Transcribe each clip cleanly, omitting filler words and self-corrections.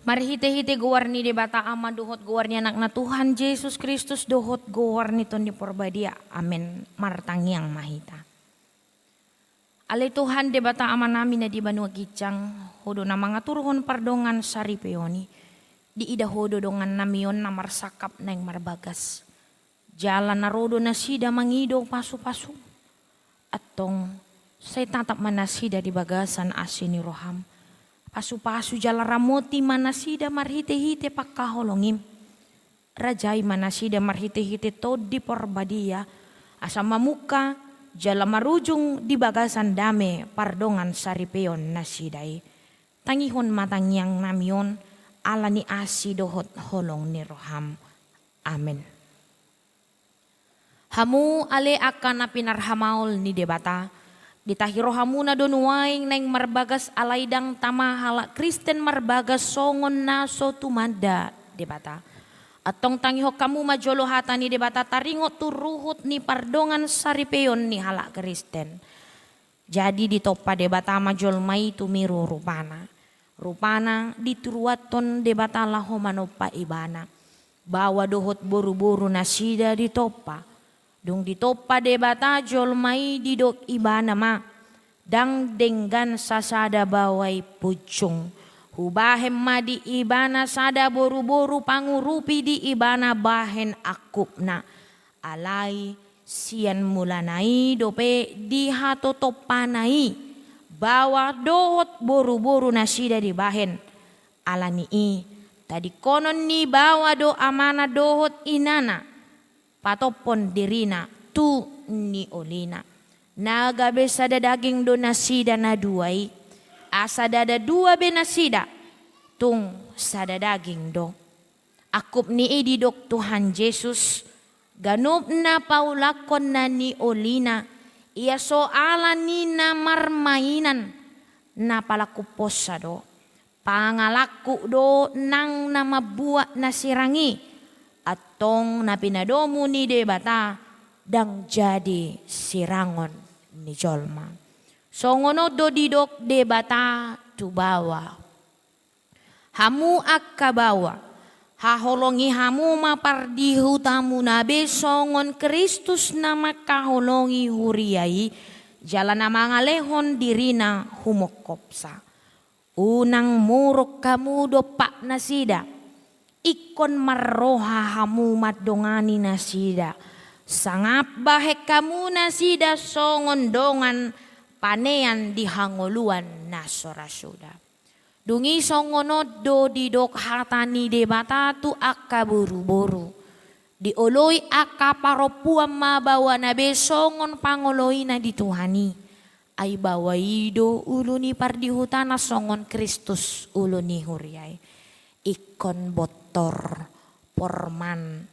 Marhite-hite guar ni debata ama dohot guar ni anak na Tuhan Yesus Kristus dohot guar ni ton ni porbadia. Amin. Martangyang mahita. Alay Tuhan debata ama namin na di banua gicang hodo na mga turuhon pardongan sa ripeoni. Di ida hodo dongan namion na marsakap na yung marbagas. Jalan na rodo na sida mangido pasu-pasu. At tong say tatap manasida di bagasan asin ni Roham. Pasu-pasu jala ramoti manasida marhite-hite pagkaholongim. Rajay manasida marhite-hite to di porbadia. Asa mamuka jala marujung di bagasan dame pardongan saripeon nasiday. Tangihon matangyang namion ala ni asi dohot holong ni Roham. Amen. Hamu ale akan na pinarhamaol ni debata. Ditahiro hamuna donuaing neng marbagas alaidang tamahala Kristen marbagas songon naso tumanda debata. Atong tangiho kamu majolo hata ni debata taringot turuhut ni pardongan saripeon ni hala Kristen. Jadi ditopa debata majol mai tumiru rupana. Rupana dituruaton debata laho manopa ibana. Bawa dohot buru-buru nasida ditopa. Dung ditopa debata jol mai didok ibana ma. Dang denggan sasada bawai pucung. Hubahem ma di ibana sada boru-boru pangurupi di ibana bahen akupna. Alai sian mulanai dope di hato topanai. Bawa dohot boru-boru nasida di bahen. Alani i tadi konon ni bawa do amana dohot inana. Patopon dirina tu ni olina. Nagabe sada daging do nasida na duay. Asa dada dua be nasida. Tung sada daging do. Akup ni ididok Tuhan Yesus. Ganup na paulakon na ni olina. Ia soalan ni na marmainan. Na palakupos sa do. Pangalaku do nang na mabuat na sirangi. Atong na pinadomo ni debata dang jadi sirangon ni jolma. Songono do didok debata tubawa. Hamu akabawa. Haholongi hamu mapardihu tamu nabe songon Kristus na makaholongi huriyai. Jalan na mga lehon dirina humokopsa. Unang murok kamu do pak nasida. Ikon marroha hamu madongani nasida. Sangap bahek kamu nasida songon dongan panean di hangoluan nasorasuda. Dungi songonod do didok hatani debata tu akka buru-buru. Dioloi akka paropuam mabawa nabe songon pangoloi na dituhani. Ay bawaido uluni pardihutana songon Kristus uluni huriay. Ikon botor, porman,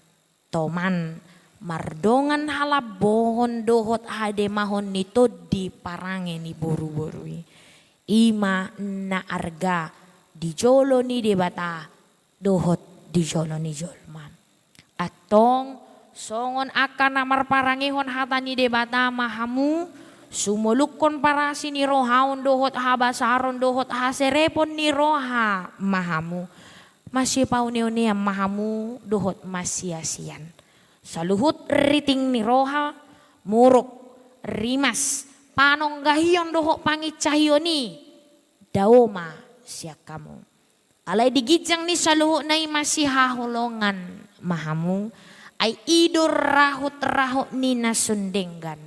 toman, mardongan halabohon dohot hademahon nito di parange ni boru-borui. Ima na arga di jolo ni debata dohot di jolo ni jolman. Atong songon akan namar parangehon hata ni debata mahamu sumulukon parasi ni rohaon dohot habasaron dohot haserepon ni roha mahamu. Masih pauniunia mahamu dohot masia-sian. Saluhut riting ni roha muruk rimas panong gahion dohot pangicahyoni daoma siya kamu. Alay digijang ni saluhut na masih hahulongan mahamu ay idor rahut-rahut ni nasundenggan.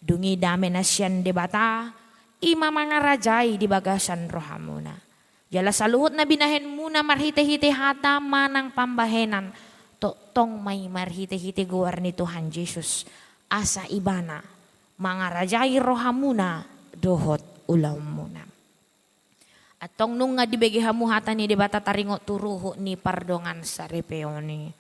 Dungi dame nasyan debata ima mga rajay di bagasan rohamuna. Jala saluhut na binahen muna marhite-hite hata manang pambahenan. Tong may marhite-hite guar ni Tuhan Yesus. Asa ibana mga rajay rohamuna dohot ulam muna. At tong nung nga dibagi hamu hata ni debata taringot turuho ni pardongan sa repeoni.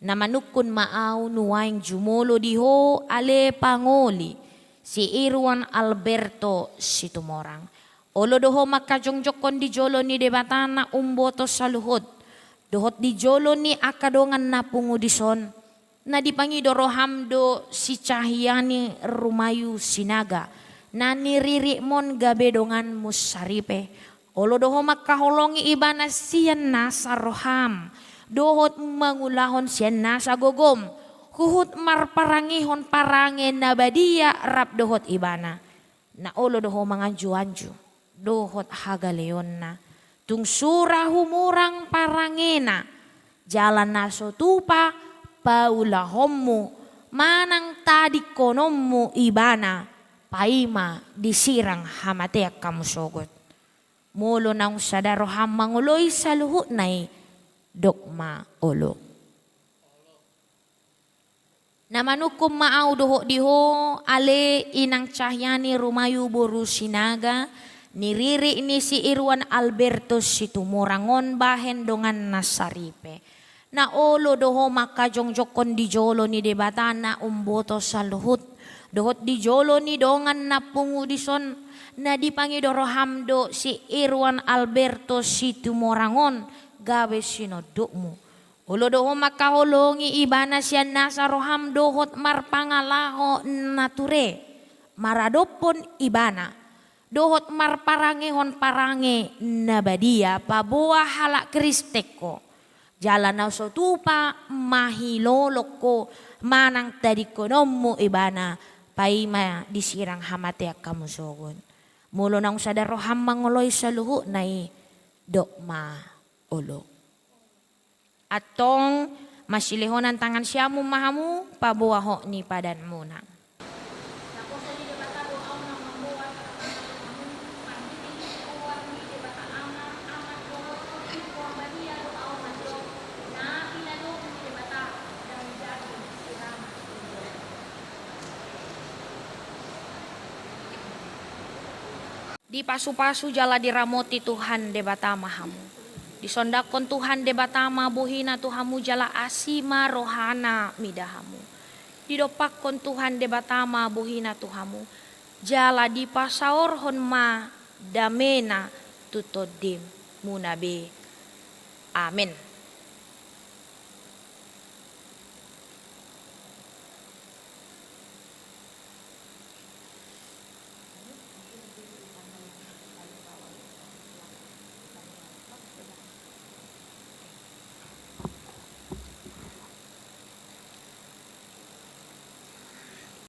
Namanukun maaw nuwaing jumulo diho ale pangoli si Irwan Alberto Situmorang. Olo doho makajongjokon di jolo ni debata na umboto sa luhod. Dohot di jolo ni akadongan na pungudison. Na dipangido rohamdo si Cahyani Rumayu Sinaga. Na niriri mon gabedongan musaripe. Olo doho makaholongi ibana siyan nasa roham. Dohot mangulahon siyan nasa gogom. Huhut marparangihon parangen na badia rap dohot ibana. Na olo doho manganju-anju. Dohot hagaleon na. Tung surah humurang parangena. Jalan naso tupa paulahommu. Manang tadi konommu ibana. Paima disirang hamateak kamu sogot. Mulo nang sadaro hamanguloy sa luhut na'y dokma olo. Namanukum maaw doho diho ale inang cahyani rumayu boru sinaga niriri ini si Irwan Alberto si tumurangon bahen dongan nasaripe. Na olo doho makajongjokon di jolo ni debata na umboto sa luhut. Dohot di jolo ni dongan na pungudison na dipangidoro hamdo si Irwan Alberto si tumurangon gawe sinodokmu. Ulo doho makaholongi ibana siya nasa roham dohot marpangalaho nature. Maradopon ibana. Dohot marparangehon parange nabadia pabuah halak kristeko. Jalan na so tupa mahilolok ko manang tadi konommu ibana. Paima disirang hamateak kamu sogon. Mulo nang sadaro hamangoloy sa luhu na'y dokma olo. Atong masilihonan tangan siyamu mahamu pabuaho ni padan muna. Di pasu-pasu jala diramoti Tuhan debata mahamu. Disondakon Tuhan debata buhina Tuhamu jala asima rohana midahamu. Didopakon Tuhan debata buhina Tuhamu. Jala di pasaor hon ma damena tutodim munabe. Amin.